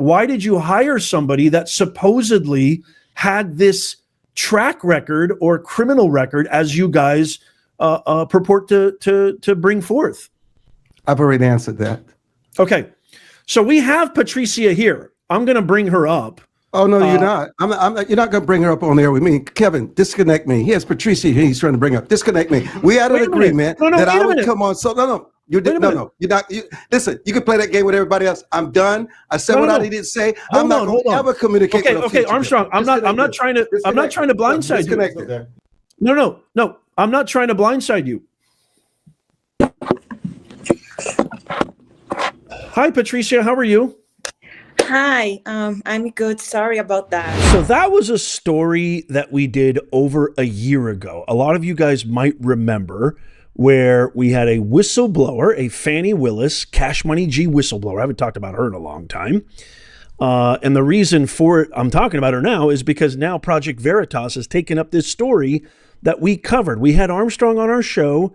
why did you hire somebody that supposedly had this track record or criminal record as you guys purport to bring forth? I've already answered that. Okay. So we have Patricia here. I'm going to bring her up. Oh, no, you're not. You're not going to bring her up on there with me. Kevin, disconnect me. Here's Patricia here. He's trying to bring up. Disconnect me. We had an agreement that I would come on. So, no. You did no. You're not. Listen, you can play that game with everybody else. I'm done. I said what I needed to say. I'm not going to ever communicate. Okay, Armstrong. I'm not trying to blindside you. No. I'm not trying to blindside you. Hi, Patricia. How are you? Hi, I'm good. Sorry about that. So that was a story that we did over a year ago. A lot of you guys might remember where we had a whistleblower, a Fani Willis, Cash Money G whistleblower. I haven't talked about her in a long time. And the reason for it, I'm talking about her now, is because now Project Veritas has taken up this story that we covered. We had Armstrong on our show,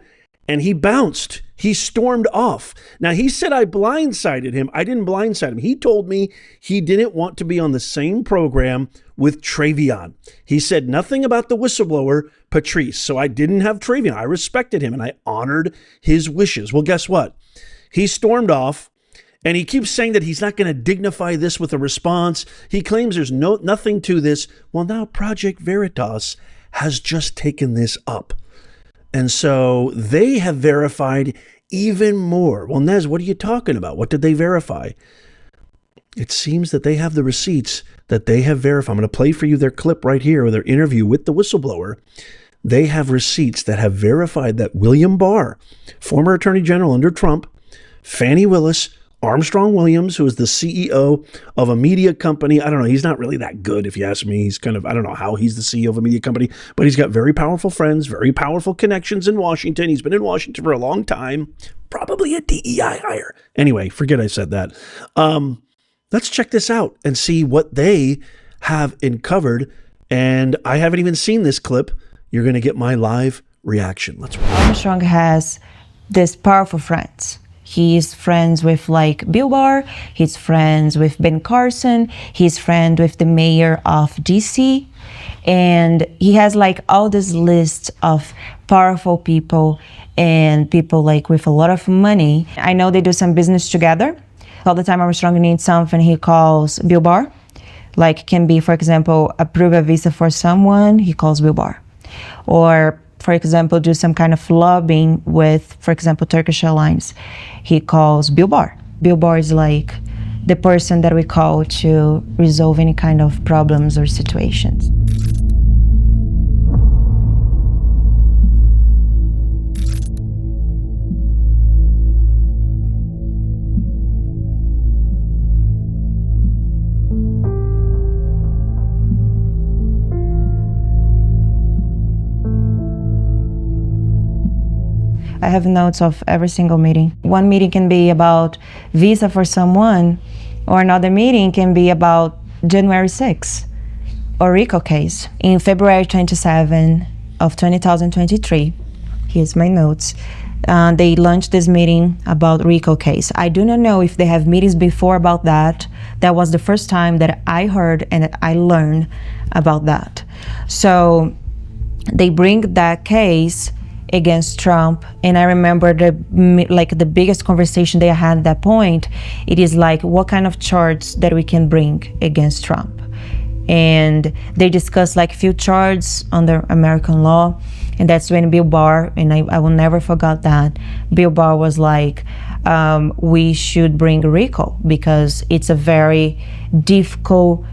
and he bounced. He stormed off. Now, he said I blindsided him. I didn't blindside him. He told me he didn't want to be on the same program with Travion. He said nothing about the whistleblower, Patrice. So I didn't have Travion. I respected him, and I honored his wishes. Well, guess what? He stormed off, and he keeps saying that he's not going to dignify this with a response. He claims there's nothing to this. Well, now Project Veritas has just taken this up. And so they have verified even more. Well, Nez, what are you talking about? What did they verify? It seems that they have the receipts that they have verified. I'm going to play for you their clip right here, or their interview with the whistleblower. They have receipts that have verified that William Barr, former Attorney General under Trump, Fani Willis, Armstrong Williams, who is the CEO of a media company. I don't know. He's not really that good, if you ask me. He's kind of, I don't know how he's the CEO of a media company, but he's got very powerful friends, very powerful connections in Washington. He's been in Washington for a long time, probably a DEI hire. Anyway, forget I said that. Let's check this out and see what they have uncovered. And I haven't even seen this clip. You're going to get my live reaction. Let's watch. Armstrong has these powerful friends. He's friends with like Bill Barr, he's friends with Ben Carson, he's friend with the mayor of DC, and he has like all this list of powerful people and people like with a lot of money. I know they do some business together. All the time Armstrong needs something, he calls Bill Barr. Like can be, for example, approve a visa for someone, he calls Bill Barr. Or for example, do some kind of lobbying with, for example, Turkish Airlines, he calls Bill Barr. Bill Barr is like the person that we call to resolve any kind of problems or situations. I have notes of every single meeting. One meeting can be about visa for someone, or another meeting can be about January 6th or RICO case. In February 27 of 2023, here's my notes, they launched this meeting about RICO case. I do not know if they have meetings before about that. That was the first time that I heard and that I learned about that. So they bring that case against Trump, and I remember the biggest conversation they had at that point, it is like what kind of charge that we can bring against Trump. And they discussed like few charges under American law, and that's when Bill Barr, and I will never forget that, Bill Barr was like, we should bring RICO because it's a very difficult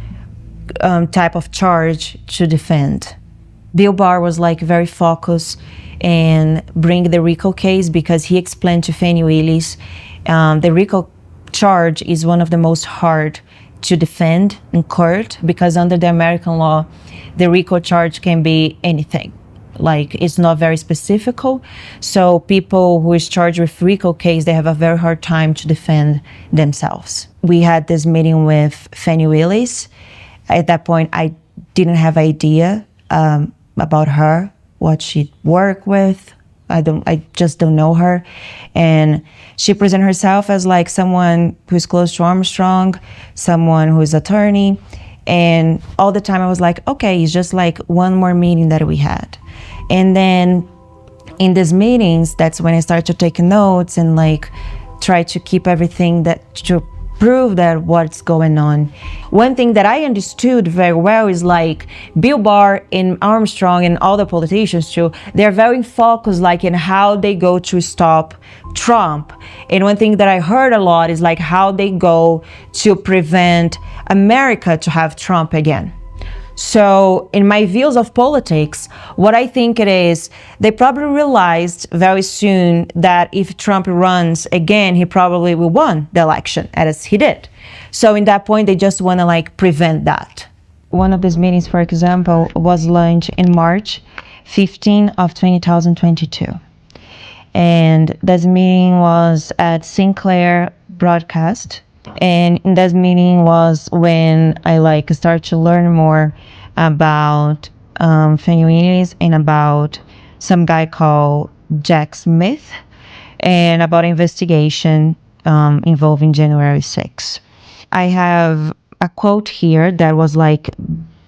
type of charge to defend. Bill Barr was like very focused and bring the RICO case because he explained to Fani Willis the RICO charge is one of the most hard to defend in court because under the American law, the RICO charge can be anything. Like it's not very specific. So people who is charged with RICO case, they have a very hard time to defend themselves. We had this meeting with Fani Willis. At that point, I didn't have idea about her, what she worked with, I just don't know her. And she presented herself as like someone who's close to Armstrong, someone who's attorney. And all the time I was like, okay, it's just like one more meeting that we had. And then in these meetings, that's when I started to take notes and like try to keep everything that to prove that what's going on. One thing that I understood very well is like Bill Barr and Armstrong and all the politicians too, they're very focused like in how they go to stop Trump. And one thing that I heard a lot is like how they go to prevent America to have Trump again. So in my views of politics, what I think it is, they probably realized very soon that if Trump runs again, he probably will win the election, as he did. So in that point, they just want to like prevent that. One of these meetings, for example, was launched in March 15 of 2022. And this meeting was at Sinclair Broadcast. And in that meeting was when I like started to learn more about Fani Willis and about some guy called Jack Smith and about investigation involving January 6th. I have a quote here that was like,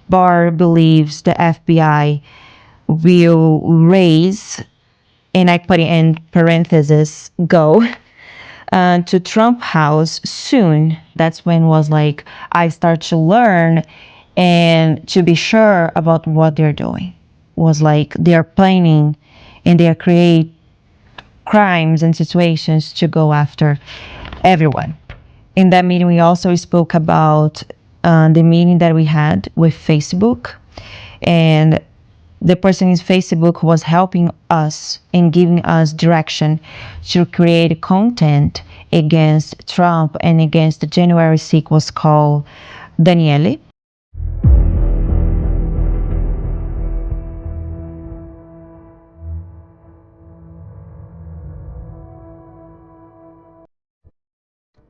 Barr believes the FBI will raise, and I put it in parentheses, go to Trump House soon. That's when was like I start to learn and to be sure about what they're doing. Was like they're planning and they create crimes and situations to go after everyone. In that meeting, we also spoke about the meeting that we had with Facebook, and the person in Facebook was helping us and giving us direction to create content against Trump and against the January 6th was called Daniele.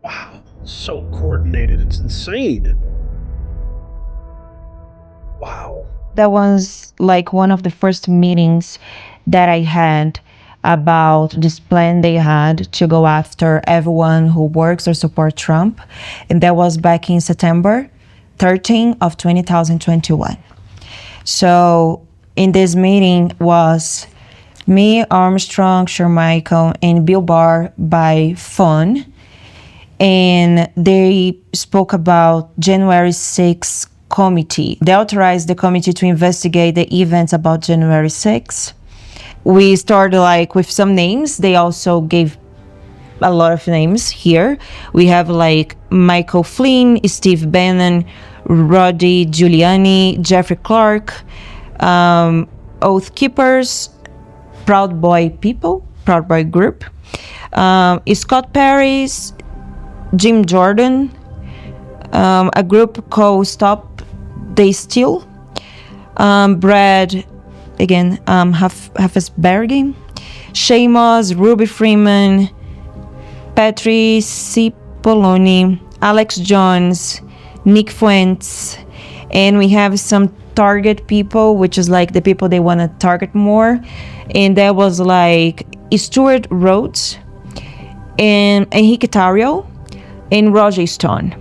Wow, so coordinated. It's insane. Wow. That was like one of the first meetings that I had about this plan they had to go after everyone who works or support Trump. And that was back in September 13 of 2021. So in this meeting was me, Armstrong, Shermichael, and Bill Barr by phone. And they spoke about January 6th committee. They authorized the committee to investigate the events about January 6th. We started like with some names. They also gave a lot of names here. We have like Michael Flynn, Steve Bannon, Rudy Giuliani, Jeffrey Clark, Oath Keepers, Proud Boy People, Proud Boy Group, Scott Perry's, Jim Jordan, a group called Stop They Steal, Brad, again, Hafesbergen, Shamos, Ruby Freeman, Patrice Cipollone, Alex Jones, Nick Fuentes, and we have some target people, which is like the people they want to target more, and that was like Stuart Rhodes, and Enrique Tarrio, and Roger Stone.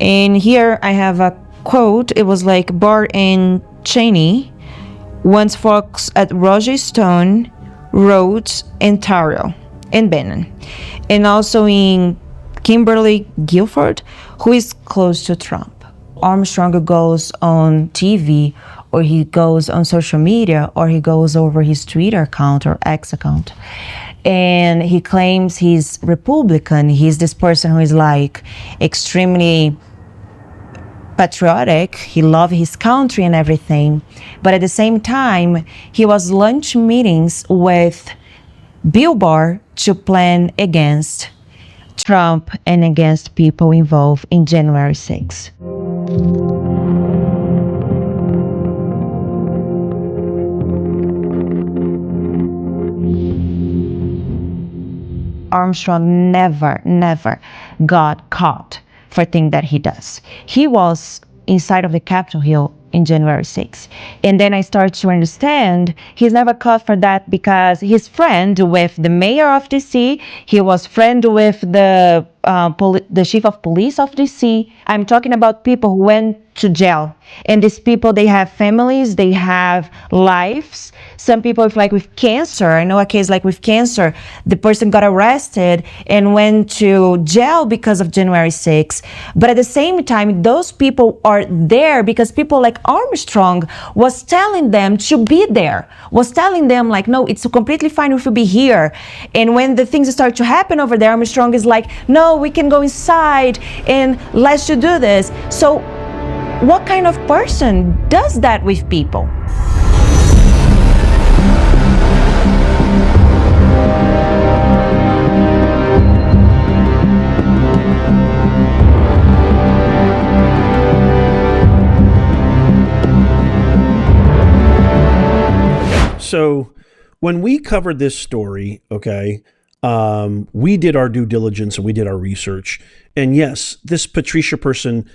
And here I have a quote. It was like Barr and Cheney once focused at Roger Stone, Rhodes, and Tarrio, and Bannon. And also in Kimberly Guilford, who is close to Trump. Armstrong goes on TV, or he goes on social media, or he goes over his Twitter account or X account, and he claims he's Republican. He's this person who is like extremely patriotic. He loves his country and everything. But at the same time, he was lunch meetings with Bill Barr to plan against Trump and against people involved in January 6th. Armstrong never got caught for things that he does. He was inside of the Capitol Hill in January 6th. And then I start to understand he's never caught for that because he's friend with the mayor of DC. He was friend with the chief of police of DC. I'm talking about people who went to jail. And these people, they have families, they have lives. Some people with cancer. I know a case with cancer. The person got arrested and went to jail because of January 6th. But at the same time, those people are there because people like Armstrong was telling them to be there, was telling them no, it's completely fine if you be here. And when the things start to happen over there, Armstrong is no, we can go inside and let's do this. So what kind of person does that with people? So when we covered this story, okay, we did our due diligence and we did our research. And yes, this Patricia person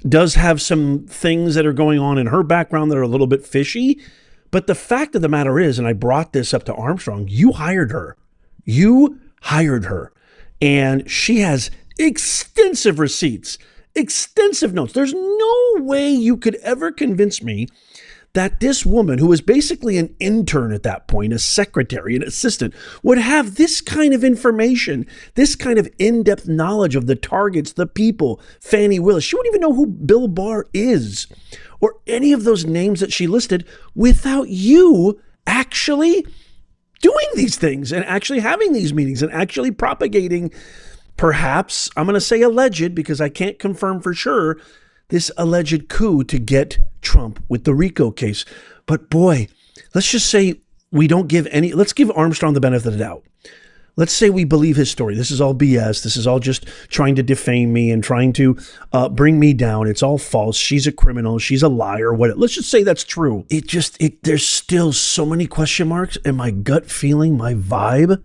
does have some things that are going on in her background that are a little bit fishy. But the fact of the matter is, and I brought this up to Armstrong, you hired her. You hired her. And she has extensive receipts, extensive notes. There's no way you could ever convince me that this woman, who was basically an intern at that point, a secretary, an assistant, would have this kind of information, this kind of in-depth knowledge of the targets, the people, Fani Willis. She wouldn't even know who Bill Barr is or any of those names that she listed without you actually doing these things and actually having these meetings and actually propagating, perhaps, I'm going to say alleged because I can't confirm for sure, this alleged coup to get Trump with the RICO case. But boy, let's just say let's give Armstrong the benefit of the doubt. Let's say we believe his story. This is all BS. This is all just trying to defame me and trying to bring me down. It's all false. She's a criminal. She's a liar. Let's just say that's true. There's still so many question marks, and my gut feeling, my vibe.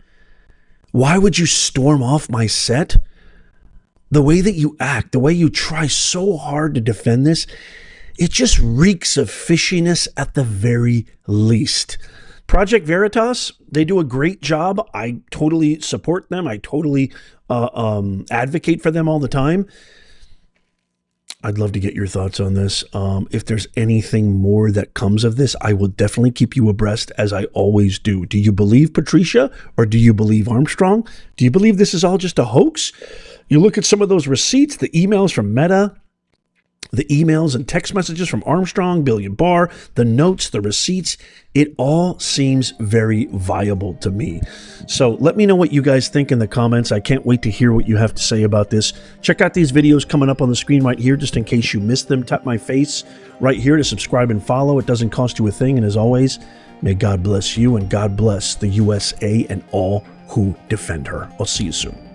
Why would you storm off my set? The way that you act, the way you try so hard to defend this, it just reeks of fishiness at the very least. Project Veritas, they do a great job. I totally support them. I totally advocate for them all the time. I'd love to get your thoughts on this. If there's anything more that comes of this, I will definitely keep you abreast, as I always do. Do you believe Patricia or do you believe Armstrong? Do you believe this is all just a hoax? You look at some of those receipts, the emails from Meta, the emails and text messages from Armstrong, Bill Barr, the notes, the receipts, it all seems very viable to me. So let me know what you guys think in the comments. I can't wait to hear what you have to say about this. Check out these videos coming up on the screen right here, just in case you missed them. Tap my face right here to subscribe and follow. It doesn't cost you a thing. And as always, may God bless you and God bless the USA and all who defend her. I'll see you soon.